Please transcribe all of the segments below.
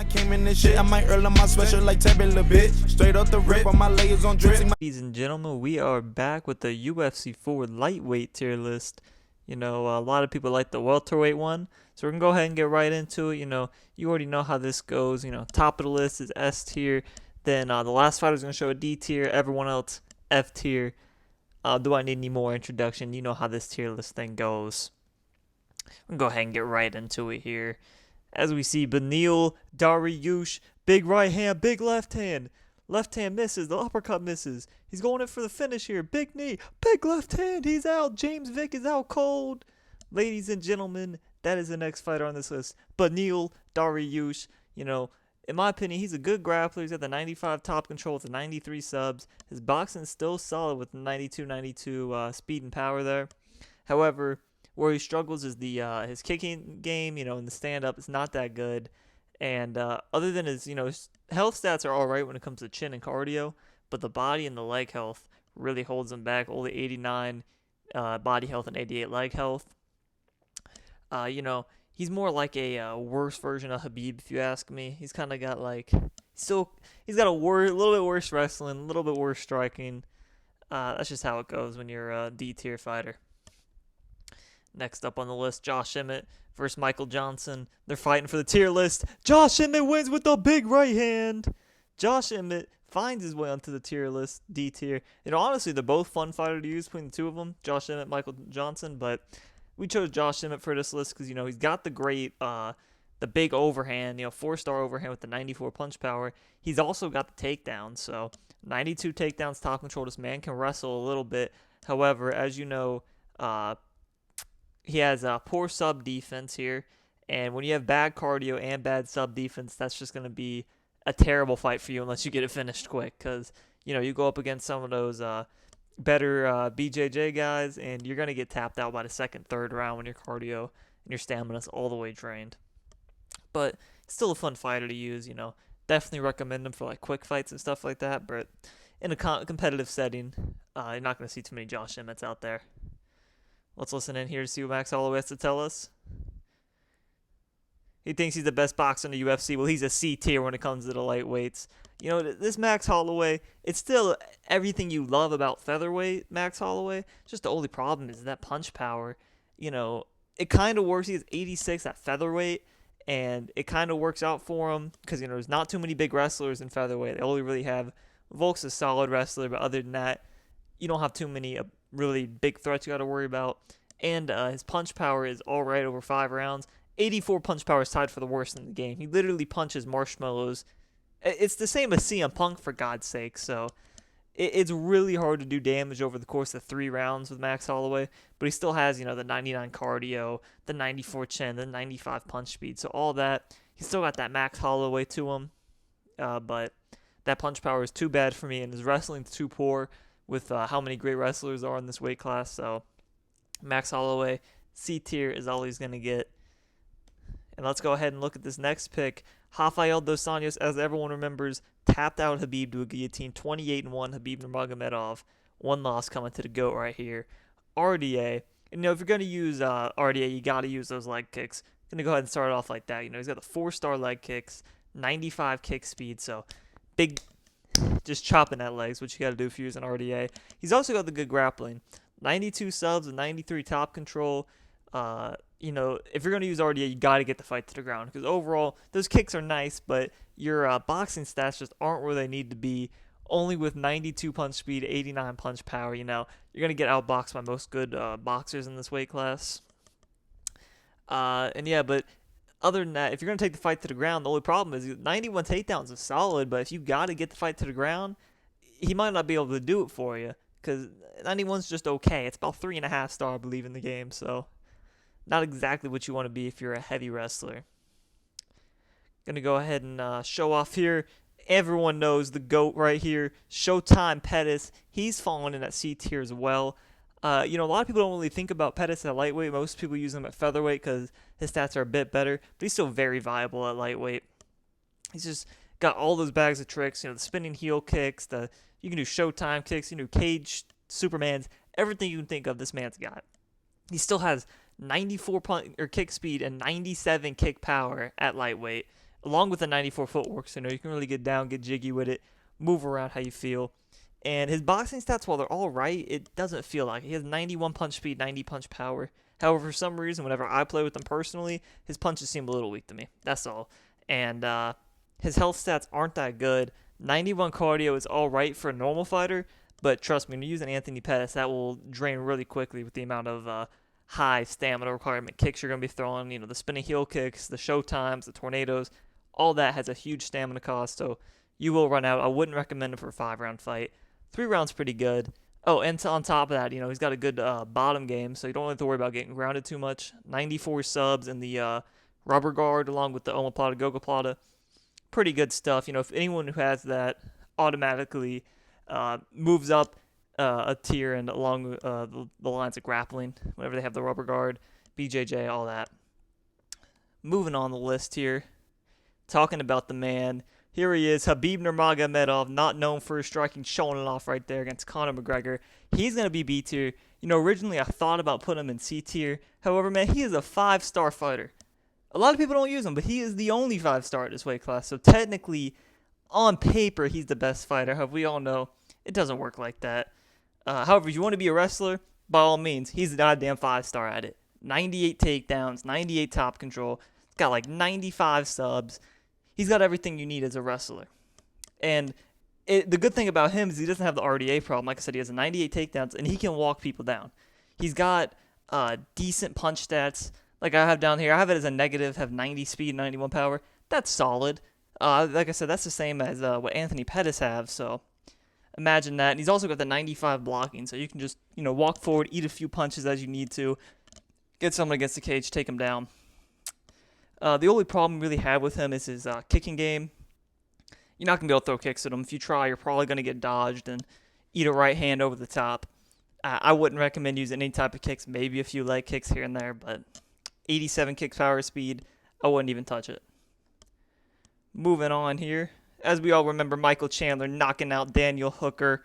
came in this shit. I might earn my special like Tabby a bit. Straight up the rip, on my layers on drip. Ladies and gentlemen, we are back with the UFC 4 lightweight tier list. You know, a lot of people like the welterweight one, so we're going to go ahead and get right into it. You know, you already know how this goes. You know, top of the list is S tier. Then the last fighter is going to show a D tier. Everyone else, F tier. Do I need any more introduction? You know how this tier list thing goes. We'll go ahead and get right into it here. As we see, Benil Daryush, big right hand, big left hand. Left hand misses, the uppercut misses. He's going in for the finish here. Big knee, big left hand, he's out. James Vick is out cold. Ladies and gentlemen, that is the next fighter on this list. Benil Daryush, you know, in my opinion, he's a good grappler. He's got the 95 top control with the 93 subs. His boxing's still solid with the 92 speed and power there. However, where he struggles is the his kicking game. You know, in the stand-up, it's not that good. And other than his, his health stats are all right when it comes to chin and cardio, but the body and the leg health really holds him back. Only 89 body health and 88 leg health. He's more like a worse version of Habib, if you ask me. He's kind of got he's got a little bit worse wrestling, a little bit worse striking. That's just how it goes when you're a D tier fighter. Next up on the list, Josh Emmett versus Michael Johnson. They're fighting for the tier list. Josh Emmett wins with the big right hand. Josh Emmett finds his way onto the tier list, D tier. Honestly, they're both fun fighters to use between the two of them, Josh Emmett, Michael Johnson. But we chose Josh Emmett for this list because, he's got the great, the big overhand, 4-star overhand with the 94 punch power. He's also got the takedowns. So 92 takedowns, top control. This man can wrestle a little bit. However, as you know, he has a poor sub defense here, and when you have bad cardio and bad sub defense, that's just going to be a terrible fight for you unless you get it finished quick, because, you go up against some of those better BJJ guys, and you're going to get tapped out by the second, third round when your cardio and your stamina's all the way drained. But still a fun fighter to use, Definitely recommend him for, like, quick fights and stuff like that, but in a competitive setting, you're not going to see too many Josh Emmets out there. Let's listen in here to see what Max Holloway has to tell us. He thinks he's the best boxer in the UFC. Well, he's a C tier when it comes to the lightweights. This Max Holloway, it's still everything you love about featherweight Max Holloway. Just the only problem is that punch power. It kind of works. He has 86 at featherweight, and it kind of works out for him because, there's not too many big wrestlers in featherweight. They only really have Volk's a solid wrestler, but other than that, you don't have too many really big threats you got to worry about. And his punch power is all right over 5 rounds. 84 punch power is tied for the worst in the game. He literally punches marshmallows. It's the same as CM Punk, for God's sake. So it's really hard to do damage over the course of 3 rounds with Max Holloway. But he still has, the 99 cardio, the 94 chin, the 95 punch speed. So all that, he's still got that Max Holloway to him. But that punch power is too bad for me, and his wrestling's too poor with how many great wrestlers are in this weight class. So Max Holloway, C tier is all he's going to get. And let's go ahead and look at this next pick. Rafael dos Anjos, as everyone remembers, tapped out Habib to a guillotine, 28-1, Habib Nurmagomedov. 1 loss coming to the GOAT right here. RDA. And, if you're going to use RDA, you got to use those leg kicks. Going to go ahead and start off like that. He's got the 4-star leg kicks, 95 kick speed, so big, just chopping at legs, what you got to do if you're using RDA. He's also got the good grappling. 92 subs and 93 top control. If you're going to use RDA, you got to get the fight to the ground. Because overall, those kicks are nice, but your boxing stats just aren't where they need to be. Only with 92 punch speed, 89 punch power, you're going to get outboxed by most good boxers in this weight class. But other than that, if you're going to take the fight to the ground, the only problem is 91 takedowns is solid, but if you got to get the fight to the ground, he might not be able to do it for you, because 91's just okay. It's about 3.5 star, I believe, in the game, so not exactly what you want to be if you're a heavy wrestler. Going to go ahead and show off here. Everyone knows the GOAT right here, Showtime Pettis. He's fallen in that C tier as well. A lot of people don't really think about Pettis at lightweight. Most people use him at featherweight because his stats are a bit better, but he's still very viable at lightweight. He's just got all those bags of tricks, the spinning heel kicks, you can do Showtime kicks, you can do cage Supermans, everything you can think of, this man's got. He still has 94 kick speed and 97 kick power at lightweight. along with the 94 footwork. So, you can really get down, get jiggy with it, move around how you feel. And his boxing stats, while they're all right, it doesn't feel like it. He has 91 punch speed, 90 punch power. However, for some reason, whenever I play with him personally, his punches seem a little weak to me. That's all. And his health stats aren't that good. 91 cardio is all right for a normal fighter, but trust me, when you're using Anthony Pettis, that will drain really quickly with the amount of high stamina requirement kicks you're going to be throwing. The spinning heel kicks, the showtimes, the tornadoes, all that has a huge stamina cost, so you will run out. I wouldn't recommend it for a 5-round fight. 3 rounds pretty good. Oh, and on top of that, he's got a good bottom game, so you don't have to worry about getting grounded too much. 94 subs in the rubber guard along with the omoplata, gogoplata. Pretty good stuff. If anyone who has that automatically moves up a tier and along the lines of grappling, whenever they have the rubber guard, BJJ, all that. Moving on the list here, talking about the man. Here he is, Habib Nurmagomedov, not known for his striking, showing it off right there against Conor McGregor. He's going to be B tier. Originally I thought about putting him in C tier. However, man, he is a 5-star fighter. A lot of people don't use him, but he is the only 5-star at this weight class. So technically, on paper, he's the best fighter. However, we all know it doesn't work like that. However, if you want to be a wrestler, by all means, he's a goddamn 5-star at it. 98 takedowns, 98 top control. He's got like 95 subs. He's got everything you need as a wrestler. And the good thing about him is he doesn't have the RDA problem. Like I said, he has a 98 takedowns, and he can walk people down. He's got decent punch stats. Like I have down here, I have it as a negative, have 90 speed, 91 power. That's solid. Like I said, that's the same as what Anthony Pettis have, so imagine that. And he's also got the 95 blocking, so you can just, walk forward, eat a few punches as you need to, get someone against the cage, take him down. The only problem we really have with him is his kicking game. You're not going to be able to throw kicks at him. If you try, you're probably going to get dodged and eat a right hand over the top. I wouldn't recommend using any type of kicks, maybe a few leg kicks here and there, but 87 kick power speed, I wouldn't even touch it. Moving on here. As we all remember, Michael Chandler knocking out Daniel Hooker.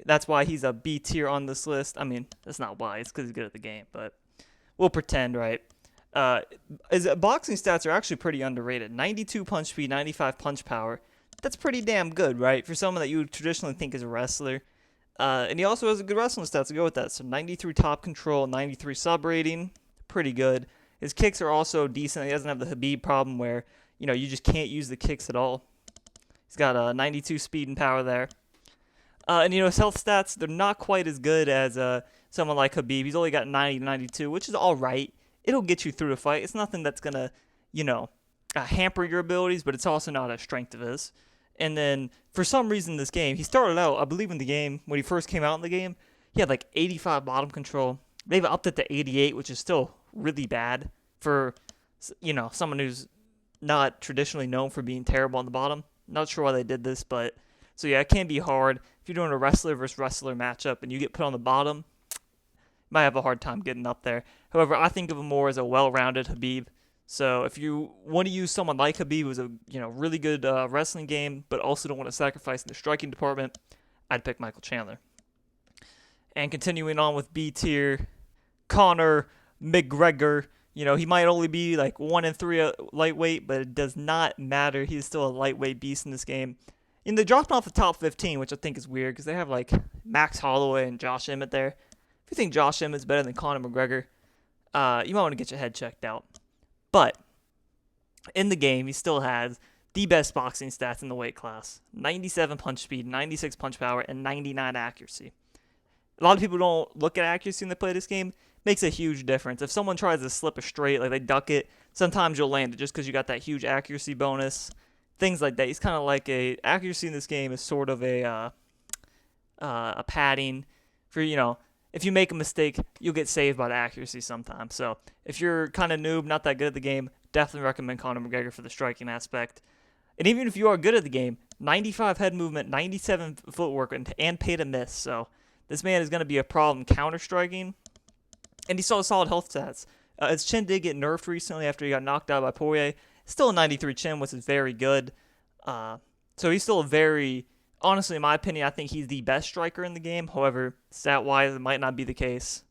That's why he's a B tier on this list. I mean, that's not why. It's because he's good at the game, but we'll pretend, right? His boxing stats are actually pretty underrated. 92 punch speed, 95 punch power. That's pretty damn good, right? For someone that you would traditionally think is a wrestler. And he also has a good wrestling stats to go with that. So 93 top control, 93 sub rating. Pretty good. His kicks are also decent. He doesn't have the Habib problem where, you just can't use the kicks at all. He's got a 92 speed and power there. And his health stats, they're not quite as good as someone like Habib. He's only got 90 to 92, which is all right. It'll get you through the fight. It's nothing that's going to, hamper your abilities, but it's also not a strength of his. And then, for some reason, this game, he started out, I believe in the game, when he first came out in the game, he had like 85 bottom control. They've upped it to 88, which is still really bad for, someone who's not traditionally known for being terrible on the bottom. Not sure why they did this, but, so yeah, it can be hard. If you're doing a wrestler versus wrestler matchup and you get put on the bottom, might have a hard time getting up there. However, I think of him more as a well-rounded Habib. So if you want to use someone like Habib who's a really good wrestling game, but also don't want to sacrifice in the striking department, I'd pick Michael Chandler. And continuing on with B tier, Conor McGregor. He might only be like 1-3 lightweight, but it does not matter. He's still a lightweight beast in this game. And they dropped him off the top 15, which I think is weird because they have like Max Holloway and Josh Emmett there. If you think Josh Emmett's better than Conor McGregor, you might want to get your head checked out. But in the game, he still has the best boxing stats in the weight class. 97 punch speed, 96 punch power, and 99 accuracy. A lot of people don't look at accuracy when they play this game. Makes a huge difference. If someone tries to slip a straight, like they duck it, sometimes you'll land it just because you got that huge accuracy bonus. Things like that. He's kind of like accuracy in this game is sort of a padding for, if you make a mistake, you'll get saved by the accuracy sometimes. So if you're kind of noob, not that good at the game, definitely recommend Conor McGregor for the striking aspect. And even if you are good at the game, 95 head movement, 97 footwork, and pay to miss. So this man is going to be a problem counter-striking. And he saw solid health stats. His chin did get nerfed recently after he got knocked out by Poirier. Still a 93 chin, which is very good. So he's still a very... Honestly, in my opinion, I think he's the best striker in the game. However, stat-wise, it might not be the case.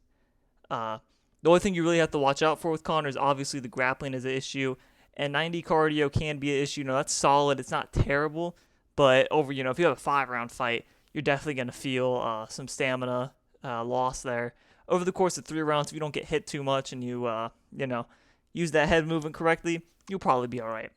The only thing you really have to watch out for with Conor is obviously the grappling is an issue. and 90 cardio can be an issue. That's solid. It's not terrible, but over, if you have a 5-round fight, you're definitely going to feel some stamina loss there. Over the course of 3 rounds, if you don't get hit too much and you, use that head movement correctly, you'll probably be all right.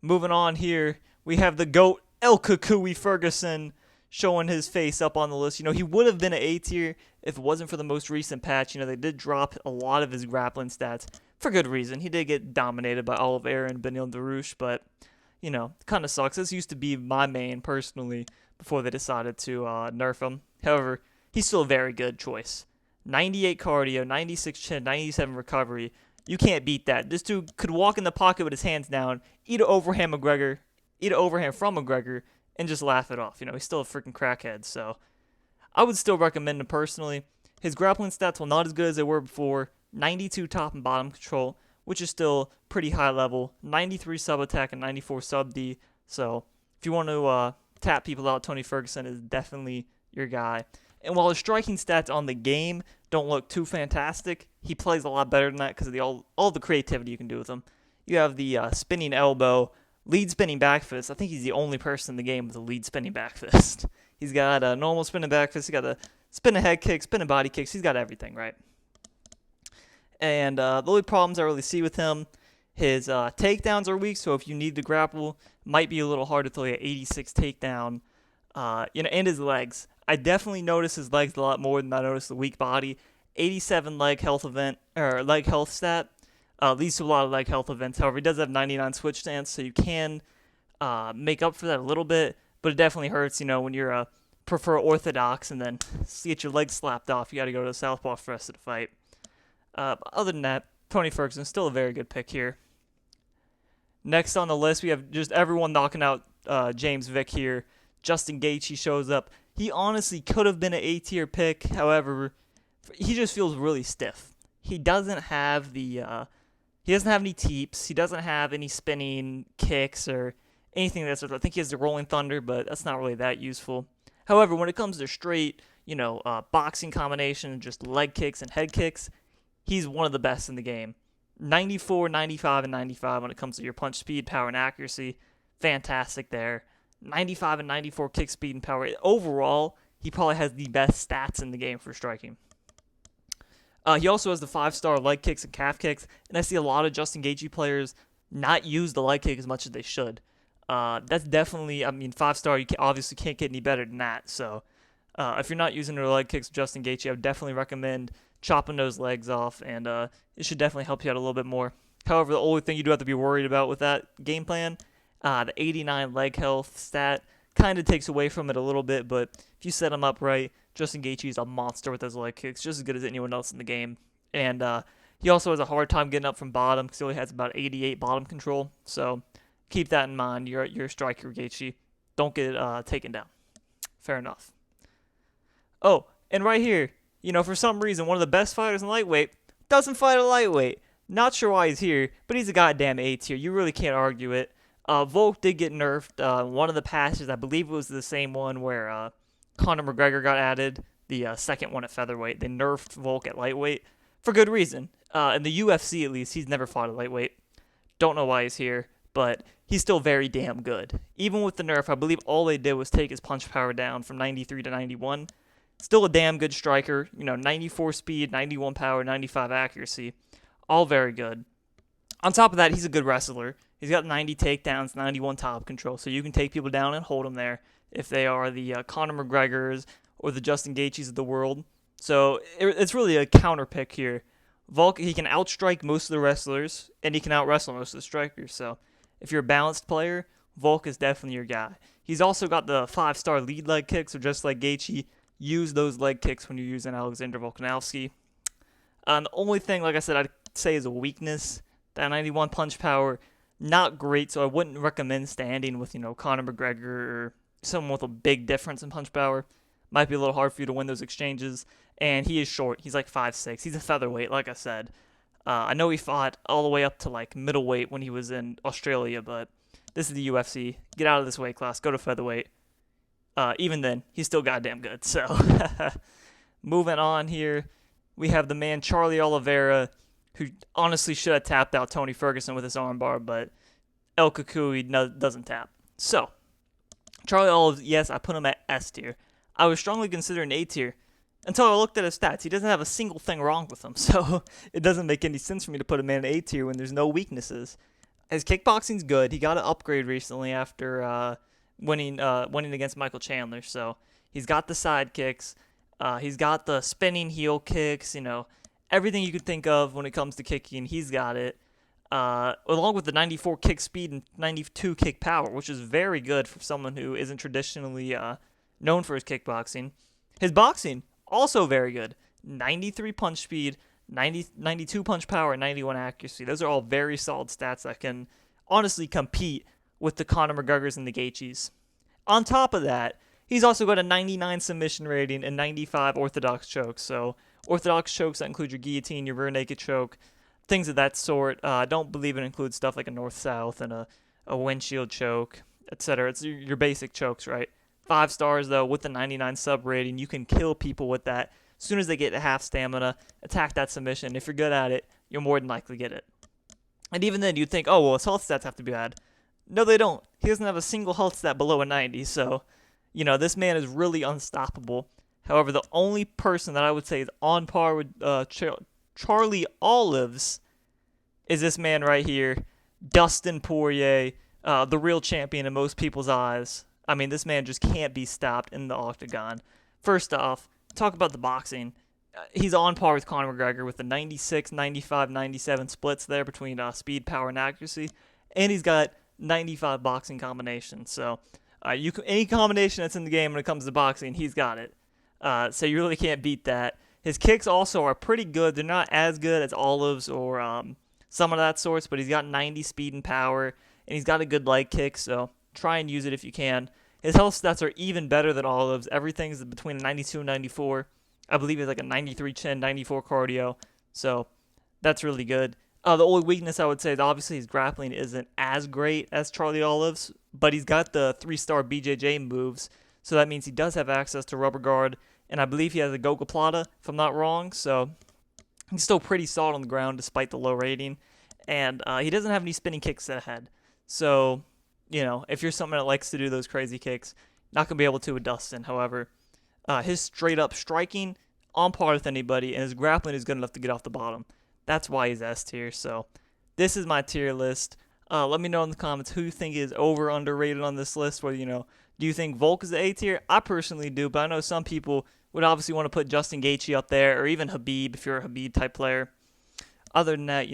Moving on here, we have the GOAT, El Kukui Ferguson, showing his face up on the list. He would have been an A tier if it wasn't for the most recent patch. They did drop a lot of his grappling stats for good reason. He did get dominated by Oliveira and Benil Daryush, but, kind of sucks. This used to be my main, personally, before they decided to nerf him. However, he's still a very good choice. 98 cardio, 96 chin, 97 recovery. You can't beat that. This dude could walk in the pocket with his hands down, eat an overhand from McGregor, and just laugh it off. He's still a freaking crackhead, so I would still recommend him personally. His grappling stats were not as good as they were before. 92 top and bottom control, which is still pretty high level. 93 sub attack and 94 sub D. So if you want to tap people out, Tony Ferguson is definitely your guy. And while his striking stats on the game don't look too fantastic, he plays a lot better than that because of all the creativity you can do with him. You have the spinning elbow, lead spinning back fist. I think he's the only person in the game with a lead spinning back fist. He's got a normal spinning back fist. He's got a spinning head kick, spinning body kicks. He's got everything, right? And the only problems I really see with him, his takedowns are weak. So if you need to grapple, might be a little hard to throw an 86 takedown. And his legs. I definitely notice his legs a lot more than I notice the weak body. 87 leg health stat leads to a lot of leg health events. However, he does have 99 switch stance, so you can make up for that a little bit. But it definitely hurts, when you're prefer orthodox and then get your legs slapped off. You got to go to the southpaw for the rest of the fight. Other than that, Tony Ferguson still a very good pick here. Next on the list, we have just everyone knocking out James Vick here. Justin Gaethje shows up. He honestly could have been an A-tier pick. However, he just feels really stiff. He doesn't have any teeps. He doesn't have any spinning kicks or anything that's. I think he has the rolling thunder, but that's not really that useful. However, when it comes to straight, boxing combination, just leg kicks and head kicks, he's one of the best in the game. 94, 95, and 95 when it comes to your punch speed, power, and accuracy. Fantastic there. 95 and 94 kick speed and power. Overall, he probably has the best stats in the game for striking. He also has the 5-star leg kicks and calf kicks, and I see a lot of Justin Gaethje players not use the leg kick as much as they should. That's definitely, 5-star, you obviously can't get any better than that. So if you're not using the leg kicks with Justin Gaethje, I would definitely recommend chopping those legs off, and it should definitely help you out a little bit more. However, the only thing you do have to be worried about with that game plan, the 89 leg health stat kind of takes away from it a little bit, but if you set him up right, Justin Gaethje is a monster with those leg kicks, just as good as anyone else in the game. And he also has a hard time getting up from bottom because he only has about 88 bottom control. So keep that in mind. You're a striker, Gaethje. Don't get taken down. Fair enough. Oh, and right here, for some reason, one of the best fighters in lightweight doesn't fight a lightweight. Not sure why he's here, but he's a goddamn A tier. You really can't argue it. Volk did get nerfed. One of the patches, I believe it was the same one where Conor McGregor got added, the second one at featherweight. They nerfed Volk at lightweight for good reason. In the UFC, at least, he's never fought a lightweight. Don't know why he's here, but he's still very damn good. Even with the nerf, I believe all they did was take his punch power down from 93 to 91. Still a damn good striker. 94 speed, 91 power, 95 accuracy. All very good. On top of that, he's a good wrestler. He's got 90 takedowns, 91 top control, so you can take people down and hold them there if they are the Conor McGregors or the Justin Gaethjes of the world. So it's really a counter pick here. Volk, he can outstrike most of the wrestlers, and he can outwrestle most of the strikers. So if you're a balanced player, Volk is definitely your guy. He's also got the 5-star lead leg kicks, so just like Gaethje, use those leg kicks when you're using Alexander Volkanovski. The only thing, like I said, I'd say is a weakness. That 91 punch power, not great, so I wouldn't recommend standing with, Conor McGregor or someone with a big difference in punch power. Might be a little hard for you to win those exchanges. And he is short. He's like 5'6". He's a featherweight, like I said. I know he fought all the way up to like middleweight when he was in Australia, but this is the UFC. Get out of this weight class. Go to featherweight. Even then, he's still goddamn good. So, moving on here, we have the man Charlie Oliveira. who honestly should have tapped out Tony Ferguson with his armbar, but El Kukui doesn't tap. So, Charlie Olives, yes, I put him at S tier. I was strongly considering A tier until I looked at his stats. He doesn't have a single thing wrong with him, so it doesn't make any sense for me to put him in A tier when there's no weaknesses. His kickboxing's good. He got an upgrade recently after winning against Michael Chandler, so he's got the side kicks. He's got the spinning heel kicks, everything you could think of when it comes to kicking, he's got it. Along with the 94 kick speed and 92 kick power, which is very good for someone who isn't traditionally known for his kickboxing. His boxing, also very good. 93 punch speed, 92 punch power, and 91 accuracy. Those are all very solid stats that can honestly compete with the Conor McGregors and the Gaethjes. On top of that, he's also got a 99 submission rating and 95 orthodox chokes. So orthodox chokes that include your guillotine, your rear naked choke, things of that sort. I don't believe it includes stuff like a north-south and a windshield choke, etc. It's your basic chokes, right? 5 stars, though, with the 99 sub rating. You can kill people with that. As soon as they get to half stamina, attack that submission. If you're good at it, you'll more than likely get it. And even then, you'd think, oh, well, his health stats have to be bad. No, they don't. He doesn't have a single health stat below a 90, so, this man is really unstoppable. However, the only person that I would say is on par with Charlie Olives is this man right here, Dustin Poirier, the real champion in most people's eyes. I mean, this man just can't be stopped in the octagon. First off, talk about the boxing. He's on par with Conor McGregor with the 96, 95, 97 splits there between speed, power, and accuracy. And he's got 95 boxing combinations. So any combination that's in the game when it comes to boxing, he's got it. So you really can't beat that. His kicks also are pretty good. They're not as good as Olives or some of that sorts, but he's got 90 speed and power, and he's got a good leg kick, so try and use it if you can. His health stats are even better than Olives. Everything's between 92 and 94. I believe it's like a 93 chin, 94 cardio, so that's really good. The only weakness I would say is obviously his grappling isn't as great as Charlie Olives, but he's got the 3-star BJJ moves, so that means he does have access to rubber guard, and I believe he has a gogoplata, if I'm not wrong, so he's still pretty solid on the ground despite the low rating, and he doesn't have any spinning kicks to the head. So, if you're someone that likes to do those crazy kicks, not going to be able to with Dustin. However, his straight-up striking, on par with anybody, and his grappling is good enough to get off the bottom. That's why he's S tier. So, this is my tier list. Let me know in the comments who you think is over or underrated on this list. Whether, do you think Volk is the A tier? I personally do, but I know some people would obviously want to put Justin Gaethje up there, or even Habib if you're a Habib type player. Other than that,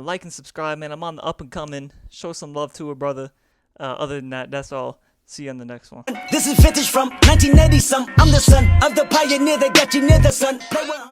like and subscribe, man. I'm on the up and coming. Show some love to a brother. Other than that, that's all. See you on the next one. This is vintage from 1980 some. I'm the son of the pioneer that got you near the sun.